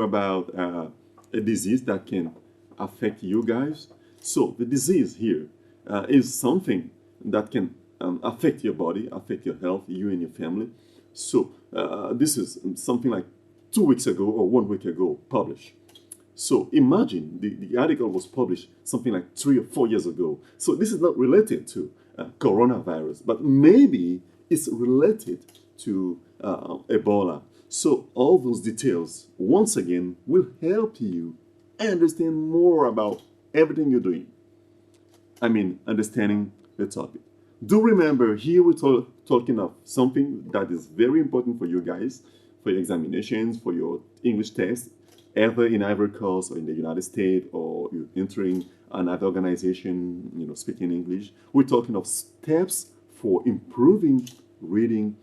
know about a disease that can affect you guys. So the disease here is something that can affect your body, affect your health, you and your family. So this is something like 2 weeks ago or 1 week ago published. So imagine the article was published something like 3 or 4 years ago. So this is not related to coronavirus, but maybe it's related to Ebola. So all those details, once again, will help you understand more about everything you're doing. I mean, understanding the topic. Do remember, here we're talking of something that is very important for you guys, for your examinations, for your English test, either in Ivory Coast or in the United States, or you're entering another organization, speaking English. We're talking of steps for improving reading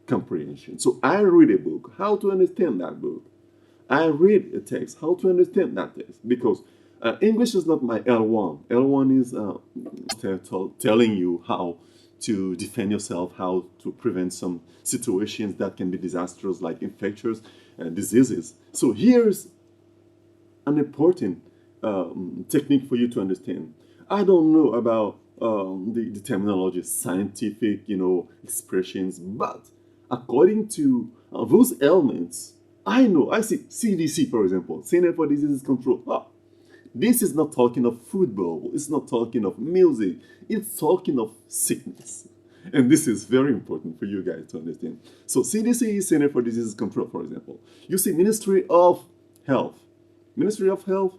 comprehension. So I read a book, how to understand that book. I read a text, how to understand that text, because English is not my L1. L1 is telling you how to defend yourself, how to prevent some situations that can be disastrous, like infectious diseases. So here's an important technique for you to understand. I don't know about the terminology, scientific, expressions, but according to those elements, I know. I see CDC, for example, Center for Disease Control. This is not talking of football. It's not talking of music. It's talking of sickness. And this is very important for you guys to understand. So CDC is Center for Disease Control, for example. You see Ministry of Health. Ministry of Health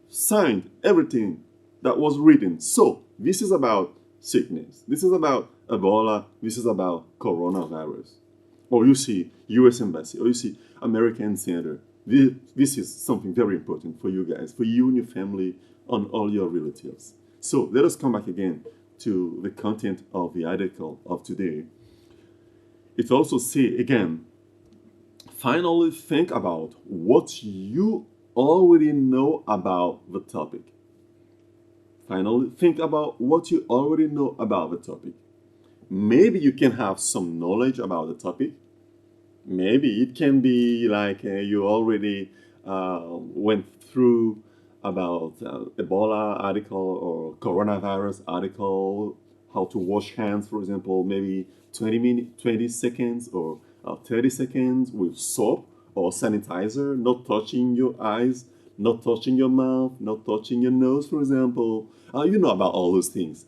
signed everything that was written. So this is about sickness. This is about Ebola. This is about coronavirus. Or you see U.S. Embassy. Or you see American Center. This is something very important for you guys, for you and your family, and all your relatives. So let us come back again to the content of the article of today. It also says again, finally think about what you already know about the topic. Finally think about what you already know about the topic. Maybe you can have some knowledge about the topic. Maybe it can be like you already went through about Ebola article or coronavirus article, how to wash hands, for example, maybe 20 seconds or 30 seconds with soap or sanitizer, not touching your eyes, not touching your mouth, not touching your nose, for example. You know about all those things.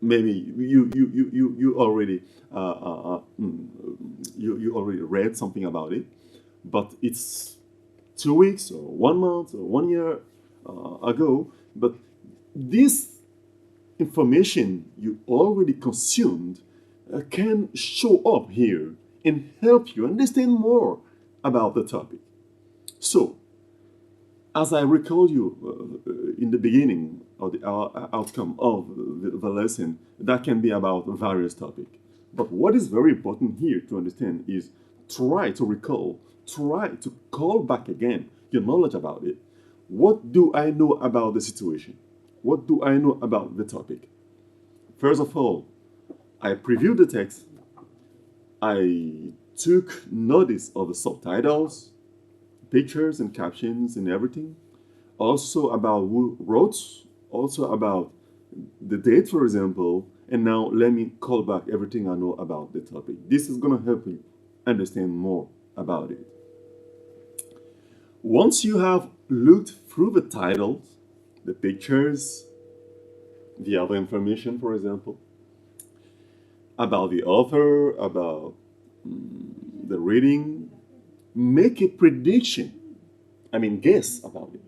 Maybe you already you already read something about it, but it's 2 weeks or 1 month or 1 year ago. But this information you already consumed can show up here and help you understand more about the topic. So, as I recall you in the beginning of the outcome of the lesson, that can be about various topics. But what is very important here to understand is try to recall, try to call back again your knowledge about it. What do I know about the situation? What do I know about the topic? First of all, I previewed the text. I took notice of the subtitles, pictures and captions and everything. Also about who wrote, also about the date, for example. And now let me call back everything I know about the topic. This is going to help you understand more about it. Once you have looked through the titles, the pictures, the other information, for example, about the author, about the reading, make a prediction. Guess about it.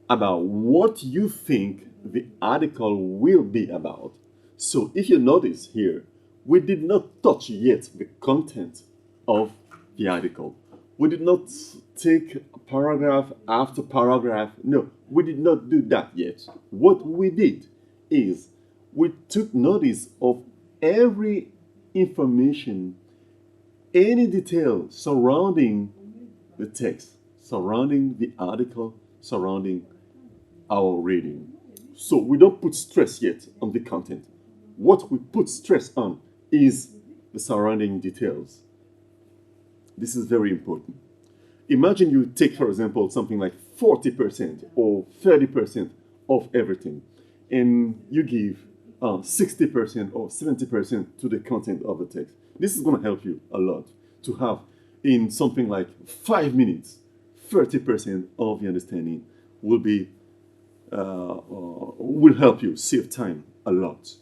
About what you think the article will be about. So if you notice here, we did not touch yet the content of the article. We did not take paragraph after paragraph. No, we did not do that yet. What we did is we took notice of every information, any detail surrounding the text, surrounding the article, surrounding our reading. So we don't put stress yet on the content. What we put stress on is the surrounding details. This is very important. Imagine you take, for example, something like 40% or 30% of everything, and you give 60% or 70% to the content of the text. This is going to help you a lot to have in something like 5 minutes, 30% of the understanding will be will help you save time a lot.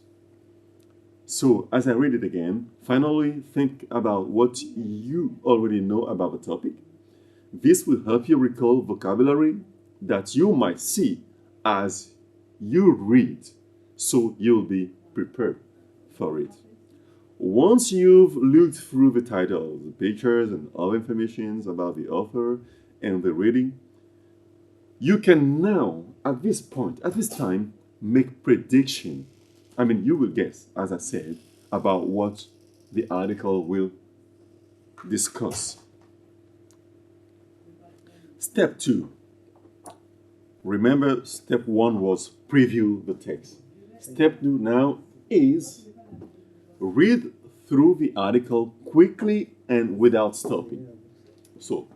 So, as I read it again, finally think about what you already know about the topic. This will help you recall vocabulary that you might see as you read, so you'll be prepared for it. Once you've looked through the titles, the pictures, and all information about the author and the reading, you can now, at this point, at this time, make prediction. I mean, you will guess, as I said, about what the article will discuss. Step 2. Remember, step 1 was preview the text. Step 2 now is read through the article quickly and without stopping. So,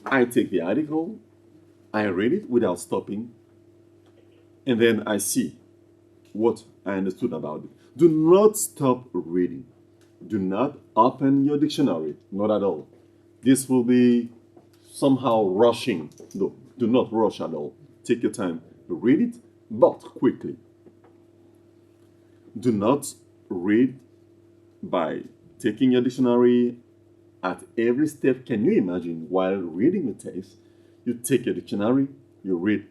I take the article, I read it without stopping, and then I see what I understood about it. Do not stop reading. Do not open your dictionary, not at all. This will be somehow rushing. No, do not rush at all. Take your time, read it, but quickly. Do not read by taking your dictionary at every step. Can you imagine while reading the text, you take your dictionary, you read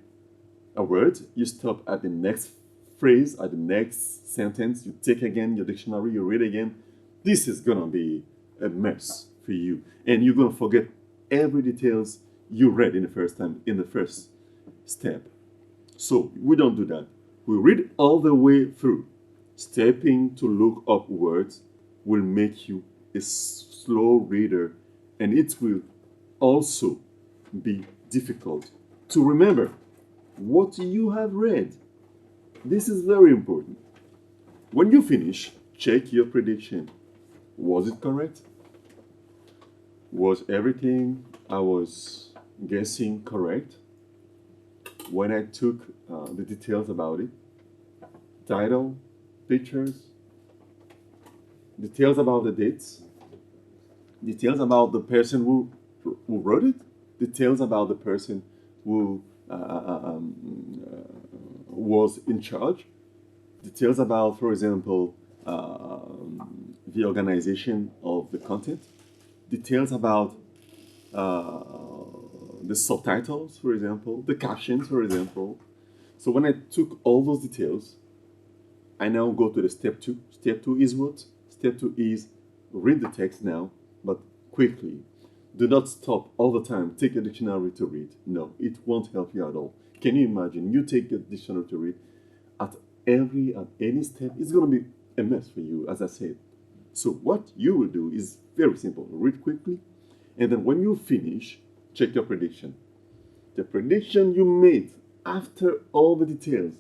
a word, you stop at the next phrase, at the next sentence, you take again your dictionary, you read again. This is gonna be a mess for you, and you're gonna forget every details you read in the first time, in the first step. So we don't do that. We read all the way through. Stepping to look up words will make you a slow reader, and it will also be difficult to remember what you have read. This is very important. When you finish, check your prediction. Was it correct? Was everything I was guessing correct? When I took the details about it, title, pictures, details about the dates, details about the person who wrote it, details about the person who was in charge, details about, for example, the organization of the content, details about the subtitles, for example, the captions, for example. So when I took all those details, I now go to the step 2. Step 2 is what? Step 2 is read the text now, but quickly. Do not stop all the time. Take a dictionary to read. No, it won't help you at all. Can you imagine? You take a dictionary to read at any step, it's going to be a mess for you, as I said. So what you will do is very simple. Read quickly, and then when you finish, check your prediction. The prediction you made after all the details.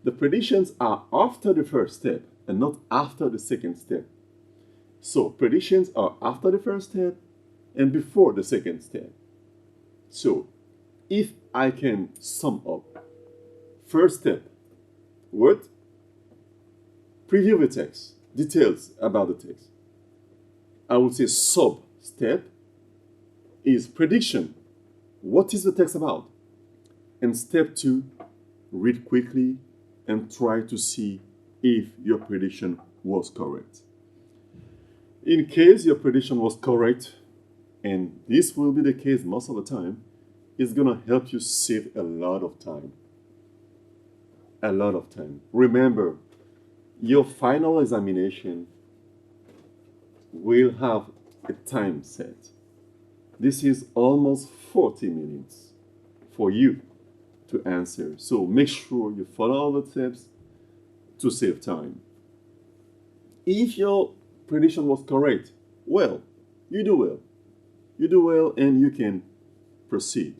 The predictions are after the first step and not after the second step. So predictions are after the first step and before the second step. So if I can sum up, first step, what? Preview the text, details about the text. I would say sub step is prediction. What is the text about? And step 2, read quickly and try to see if your prediction was correct. In case your prediction was correct, and this will be the case most of the time, it's going to help you save a lot of time. A lot of time. Remember, your final examination will have a time set. This is almost 40 minutes for you to answer. So make sure you follow all the steps to save time. If your prediction was correct, well, you do well. You do well and you can proceed.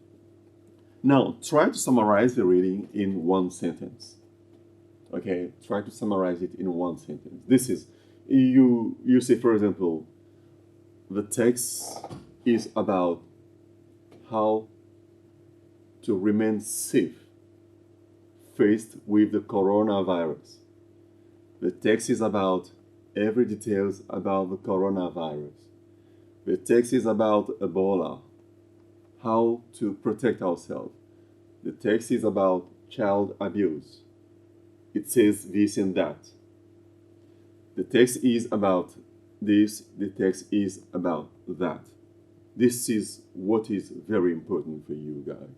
Now, try to summarize the reading in one sentence. Okay, try to summarize it in one sentence. This is, you say, for example, the text is about how to remain safe faced with the coronavirus. The text is about every details about the coronavirus. The text is about Ebola, how to protect ourselves. The text is about child abuse. It says this and that. The text is about this, the text is about that. This is what is very important for you guys.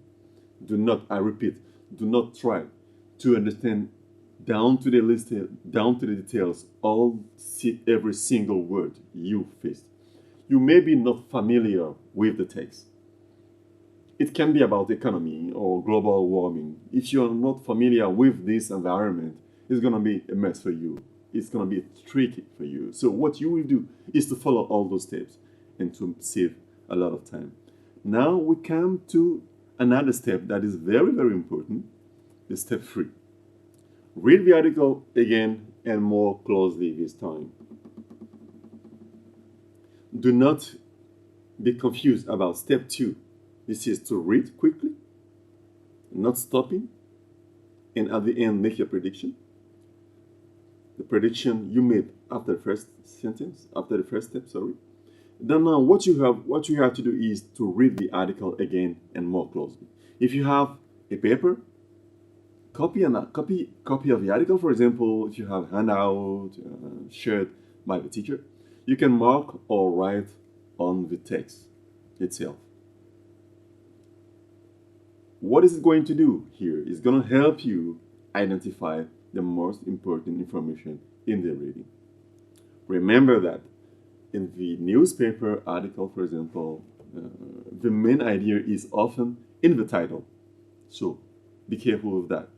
Do not, I repeat, do not try to understand down to the list, down to the details, every single word you faced. You may be not familiar with the text. It can be about economy or global warming. If you're not familiar with this environment, it's going to be a mess for you. It's going to be tricky for you. So what you will do is to follow all those steps and to save a lot of time. Now we come to another step that is very, very important, the step 3. Read the article again and more closely this time. Do not be confused about step 2. This is to read quickly, not stopping, and at the end make your prediction. The prediction you made after the first sentence, after the first step, sorry. Then now what you have to do is to read the article again and more closely. If you have a paper, copy of the article. For example, if you have a handout shared by the teacher, you can mark or write on the text itself. What is it going to do here? It's going to help you identify the most important information in the reading. Remember that in the newspaper article, for example, the main idea is often in the title. So be careful with that.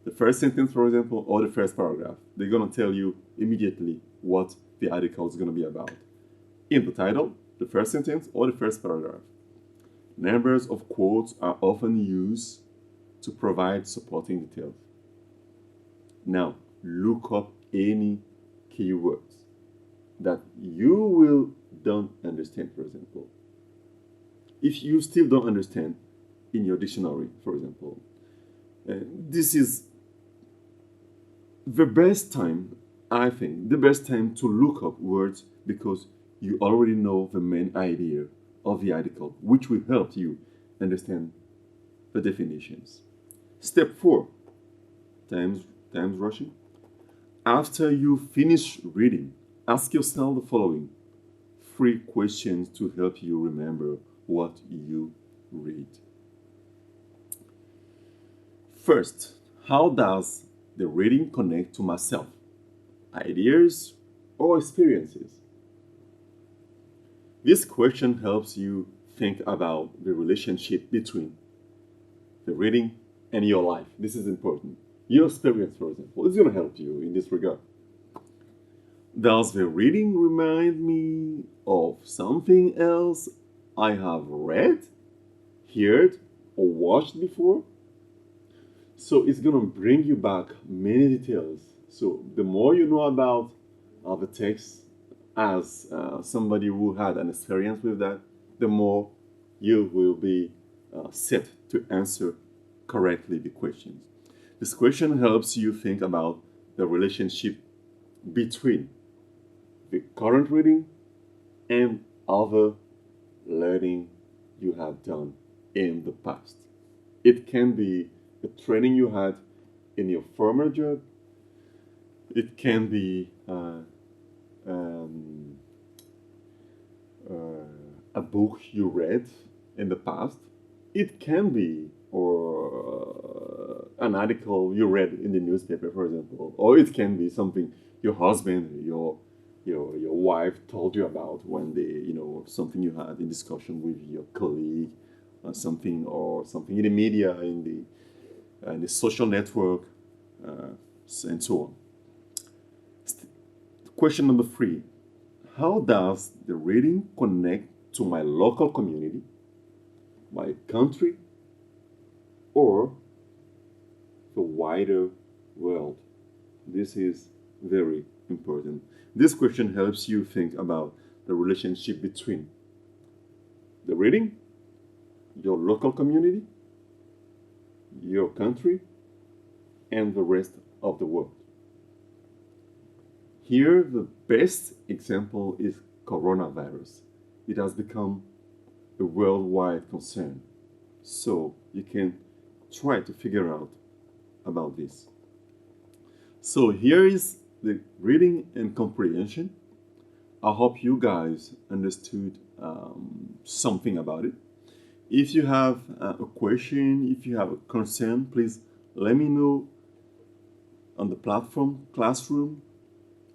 The first sentence, for example, or the first paragraph, they're going to tell you immediately what the article is going to be about. In the title, the first sentence, or the first paragraph. Numbers of quotes are often used to provide supporting details. Now, look up any keywords that you don't understand, for example. If you still don't understand in your dictionary, for example, this is the best time, I think, the best time to look up words because you already know the main idea of the article, which will help you understand the definitions. Step 4, time's rushing. After you finish reading, ask yourself the following 3 questions to help you remember what you read. First, how does the reading connect to myself, ideas, or experiences? This question helps you think about the relationship between the reading and your life. This is important. Your experience, for example, is going to help you in this regard. Does the reading remind me of something else I have read, heard, or watched before? So it's going to bring you back many details. So the more you know about the text as somebody who had an experience with that, the more you will be set to answer correctly the questions. This question helps you think about the relationship between the current reading and other learning you have done in the past. It can be the training you had in your former job. It can be a book you read in the past. It can be an article you read in the newspaper, for example, or it can be something your husband, your wife told you about when something you had in discussion with your colleague, something in the media, in the social network, and so on. Question number 3. How does the reading connect to my local community, my country, or the wider world? This is very important. This question helps you think about the relationship between the reading your local community, your country, and the rest of the world. Here, the best example is coronavirus. It has become a worldwide concern. So you can try to figure out about this. So here is the reading and comprehension. I hope you guys understood something about it. If you have a question, if you have a concern, please let me know on the platform Classroom,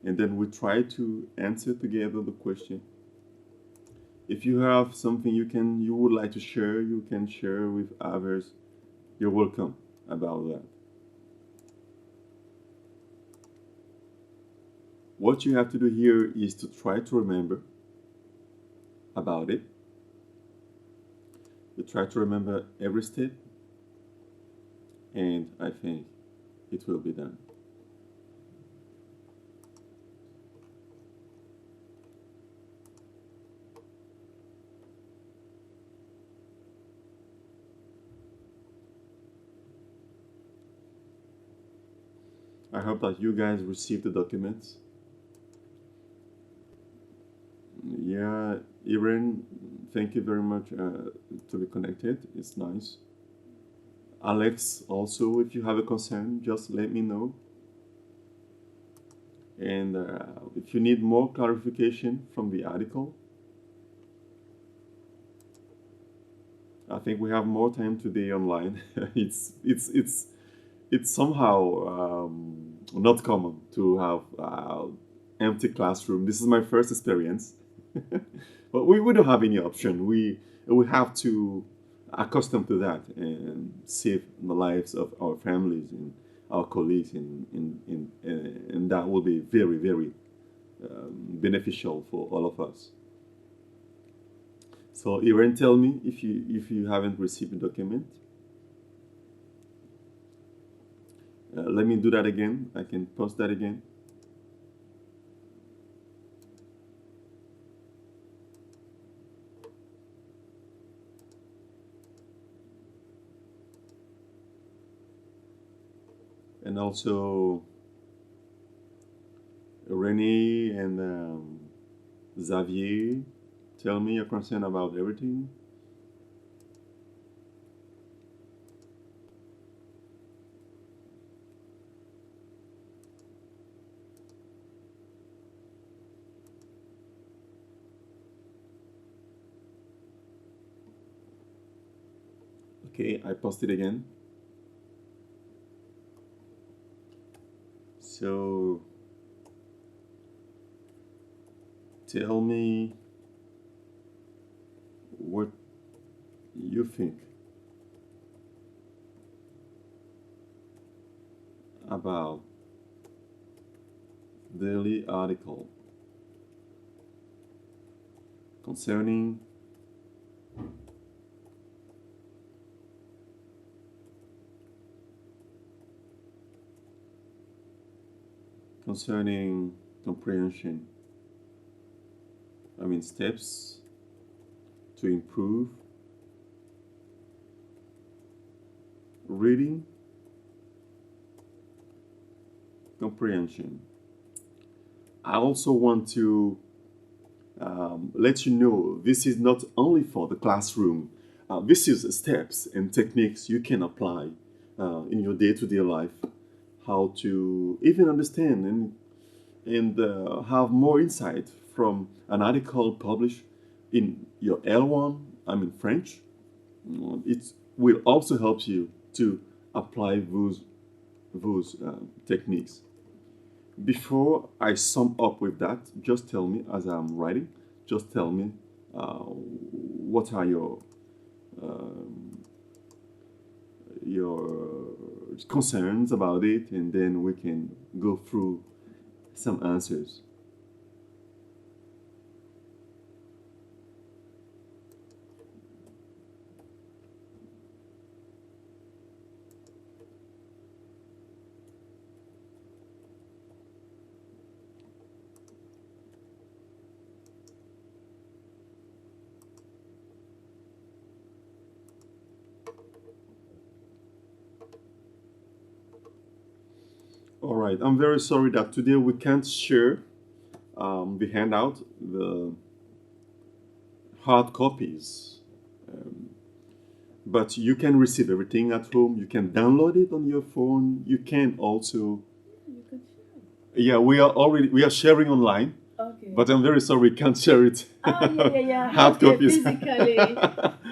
and then we try to answer together the question. If you have something you would like to share, you can share with others. You're welcome about that. What you have to do here is to try to remember about it. You try to remember every step, and I think it will be done. I hope that you guys received the documents. Yeah, Irene, thank you very much to be connected. It's nice. Alex, also, if you have a concern, just let me know. And if you need more clarification from the article, I think we have more time today online. It's somehow not common to have empty classroom. This is my first experience, but we don't have any option. We have to accustom to that and save the lives of our families and our colleagues, and that will be very very beneficial for all of us. So Irene, tell me if you haven't received the document. Let me do that again. I can post that again. And also Renee and Xavier, tell me your concern about everything. Okay, I posted again. So tell me what you think about daily article concerning comprehension. I mean steps to improve reading comprehension. I also want to let you know this is not only for the classroom. This is steps and techniques you can apply in your day-to-day life. How to even understand and have more insight from an article published in your L1, I'm in French. It will also help you to apply those techniques. Before I sum up with that, just tell me as I'm writing, just tell me what are your concerns about it, and then we can go through some answers. All right. I'm very sorry that today we can't share the handout, the hard copies. Um, but you can receive everything at home. You can download it on your phone. You can also, You can share. yeah, we are sharing online. Okay. But I'm very sorry we can't share it. Yeah. Hard Okay, copies. physically.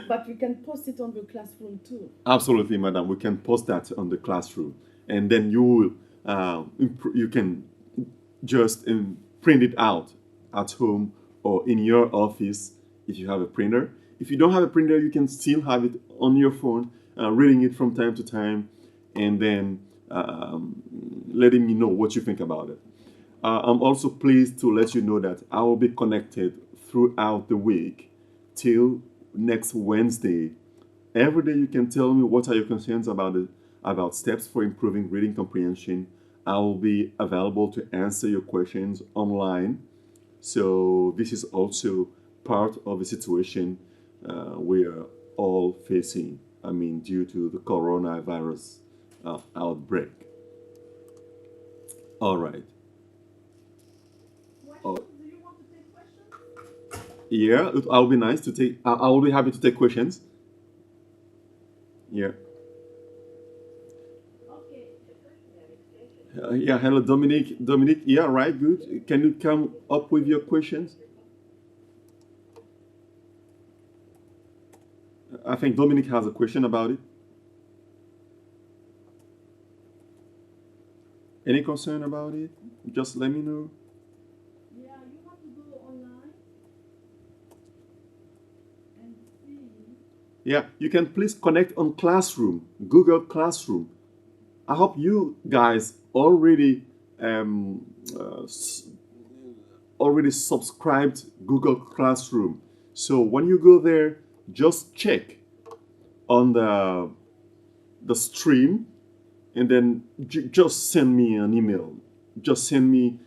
But we can post it on the classroom too. Absolutely, madam. We can post that on the classroom, and then you will you can just print it out at home or in your office if you have a printer. If you don't have a printer, you can still have it on your phone, reading it from time to time, and then letting me know what you think about it. I'm also pleased to let you know that I will be connected throughout the week till next Wednesday. Every day you can tell me what are your concerns about it, about steps for improving reading comprehension. I will be available to answer your questions online. So this is also part of the situation we are all facing. I mean, due to the coronavirus outbreak. All right. Oh, Questions? Do you want to take questions? yeah, I'll be nice to take. I will be happy to take questions. Yeah. Okay. Yeah, hello, Dominic. Dominic, yeah, right, good. Can you come up with your questions? I think Dominic has a question about it. Any concern about it? Just let me know. Yeah, you have to go online and see. Yeah, you can please connect on Classroom, Google Classroom. I hope you guys already um, uh, s- already subscribed Google Classroom. So when you go there, just check on the stream and then just send me an email. Just send me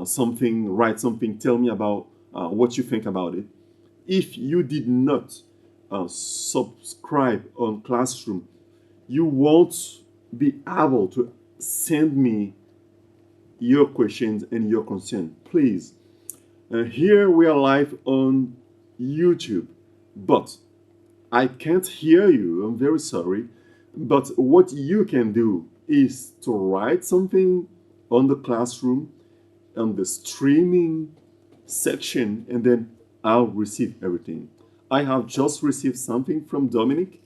something, write something, tell me about what you think about it. If you did not subscribe on Classroom, you won't be able to send me your questions and your concern. Please, here we are live on YouTube, but I can't hear you. I'm very sorry. But what you can do is to write something on the classroom, on the streaming section, and then I'll receive everything. I have just received something from Dominic,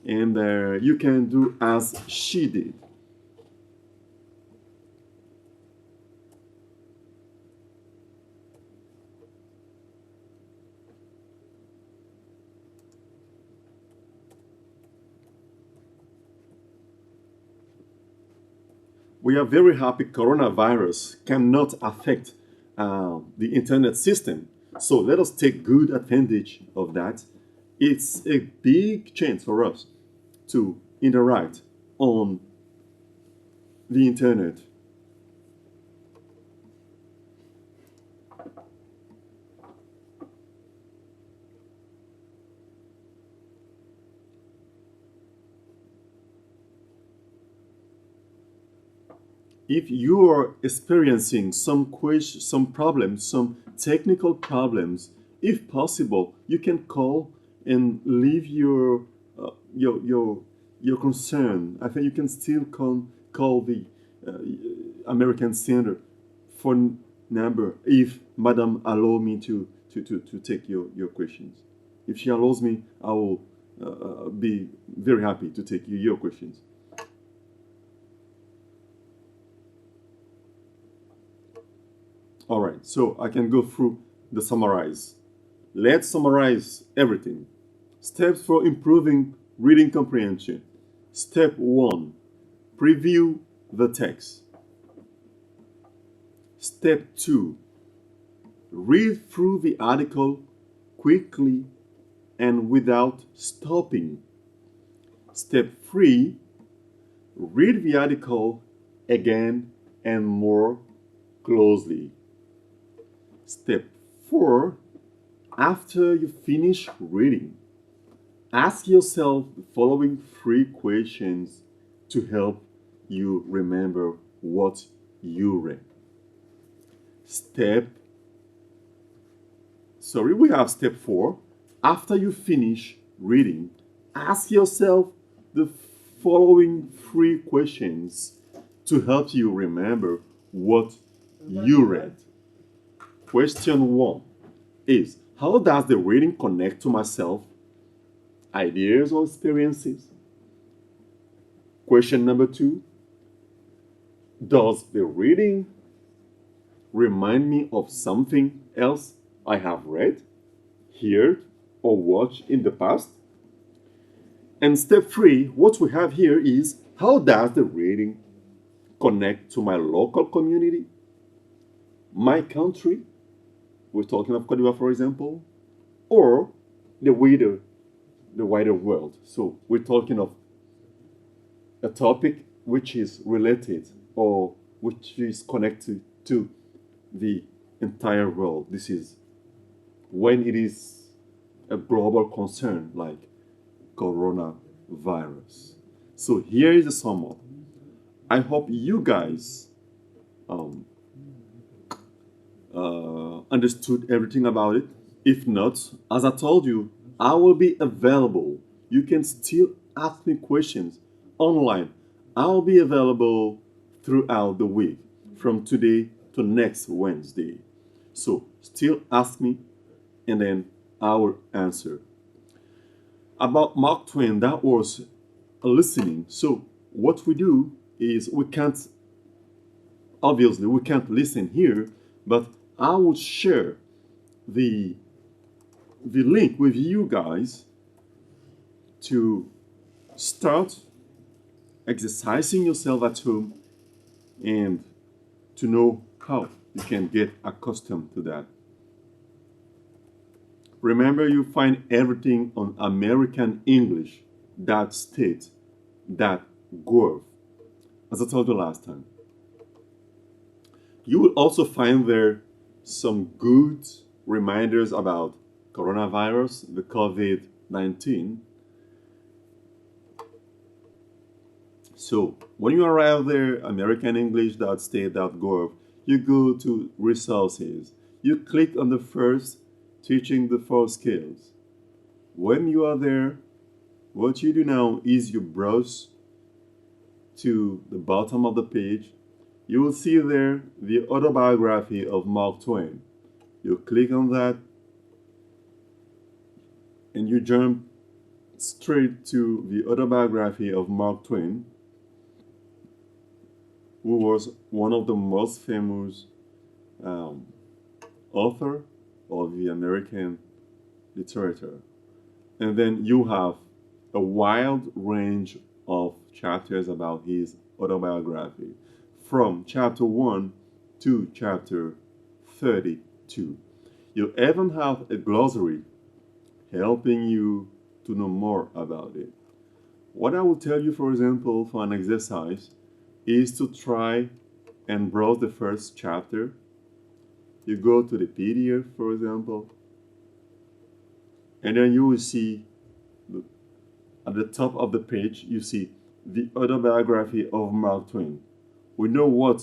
and you can do as she did. We are very happy coronavirus cannot affect the internet system. So let us take good advantage of that. It's a big chance for us to interact on the internet. If you are experiencing some problems, some technical problems, if possible, you can call and leave uh, your your your concern. I think you can still call the uh, American Standard phone number if Madam allow me to take your questions. If she allows me, I will be very happy to take your questions. All right, so I can go through the summarize. Let's summarize everything. Steps for improving reading comprehension. Step 1, preview the text. Step 2, read through the article quickly and without stopping. Step 3, read the article again and more closely. Step 4, after you finish reading, ask yourself the following three questions to help you remember what you read. We have step 4. After you finish reading, ask yourself the following 3 questions to help you remember what you read. Question 1 is, how does the reading connect to myself, ideas, or experiences? Question number 2, does the reading remind me of something else I have read, heard, or watched in the past? And step 3, what we have here is, how does the reading connect to my local community, my country? We're talking of Cote d'Ivoire, for example, or the wider world. So we're talking of a topic which is related or which is connected to the entire world. This is when it is a global concern like coronavirus. So here is a sum up. I hope you guys understood everything about it. If not, as I told you, I will be available. You can still ask me questions online. I'll be available throughout the week from today to next Wednesday. So still ask me and then I will answer. About Mark Twain, that was listening. So what we do is obviously we can't listen here, but I will share the link with you guys to start exercising yourself at home and to know how you can get accustomed to that. Remember, you find everything on AmericanEnglish.state.gov, as I told you last time. You will also find there some good reminders about coronavirus, the COVID-19. So when you arrive there, AmericanEnglish.state.gov, you go to resources. You click on the first, teaching the 4 skills. When you are there, what you do now is you browse to the bottom of the page. You will see there the autobiography of Mark Twain. You click on that and you jump straight to the autobiography of Mark Twain, who was one of the most famous author of the American literature. And then you have a wide range of chapters about his autobiography, from chapter 1 to chapter 32. You even have a glossary helping you to know more about it. What I will tell you, for example, for an exercise, is to try and browse the first chapter. You go to the PDF, for example, and then you will see at the top of the page, you see the autobiography of Mark Twain. We know what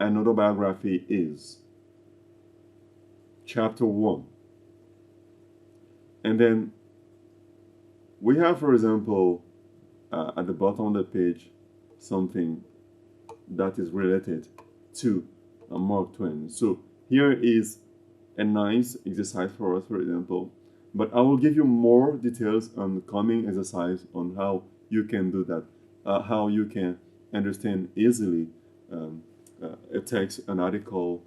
an autobiography is. Chapter 1. And then we have, for example, at the bottom of the page, something that is related to Mark Twain. So here is a nice exercise for us, for example, but I will give you more details on the coming exercise on how you can do that, how you can understand easily a text, an article,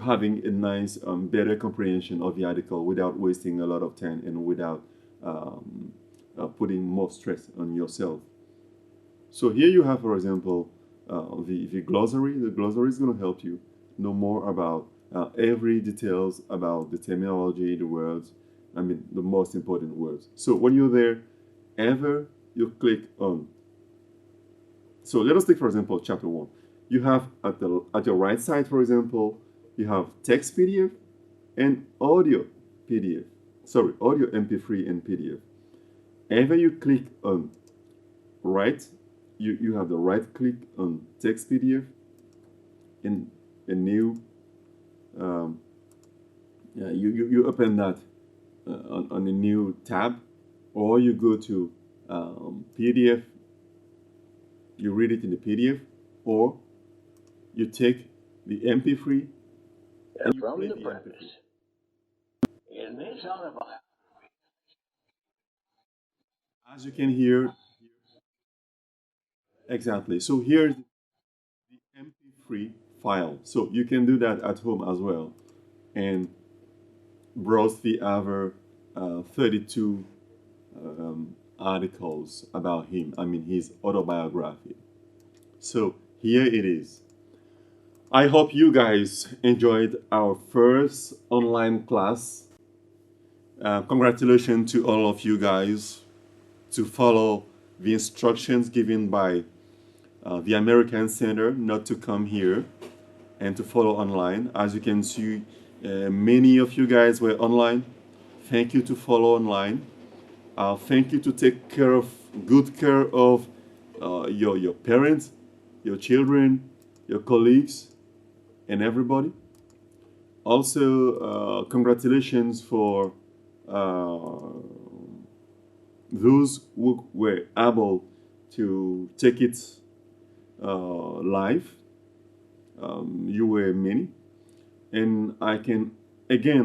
having a nice, better comprehension of the article without wasting a lot of time and without putting more stress on yourself. So here you have, for example, the glossary. The glossary is going to help you know more about every details about the terminology, the words, the most important words. So when you're there, you click on. So let us take, for example, chapter 1. You have at your right side, for example, you have text PDF and audio PDF. Sorry, audio MP3 and PDF. Ever you click on write you have the right click on text PDF in a new you open that on a new tab, or you go to PDF, you read it in the PDF, or you take the MP3 and you From play the the premise. MP3. In this autobiography, As you can hear, exactly. So here's the MP3 file. So you can do that at home as well and browse the other 32 articles about him. I mean, his autobiography. So here it is. I hope you guys enjoyed our first online class. Congratulations to all of you guys to follow the instructions given by the American Center not to come here and to follow online. As you can see, many of you guys were online. Thank you to follow online. Thank you to take good care of your parents, your children, your colleagues, and everybody. Also, congratulations for those who were able to take it live. You were many, and I can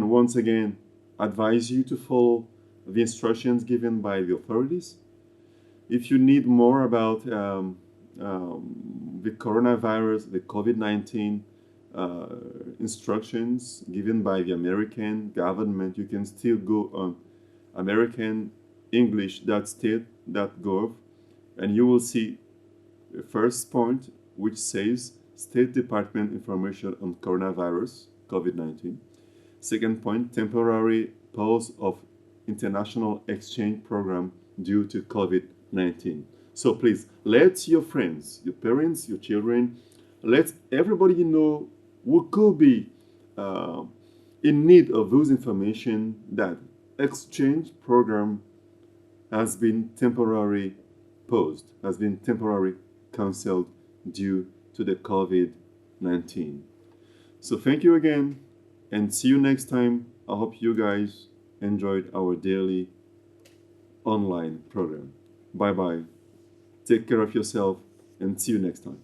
once again advise you to follow the instructions given by the authorities. If you need more about the coronavirus, the COVID-19 instructions given by the American government, you can still go on americanenglish.state.gov, and you will see the first point, which says State Department information on coronavirus, COVID-19. Second point, temporary pause of international exchange program due to COVID-19. So please, let your friends, your parents, your children, let everybody you know who could be in need of those information that exchange program has been temporarily paused, has been temporarily cancelled due to the COVID-19. So thank you again and see you next time. I hope you guys enjoyed our daily online program. Bye bye. Take care of yourself and see you next time.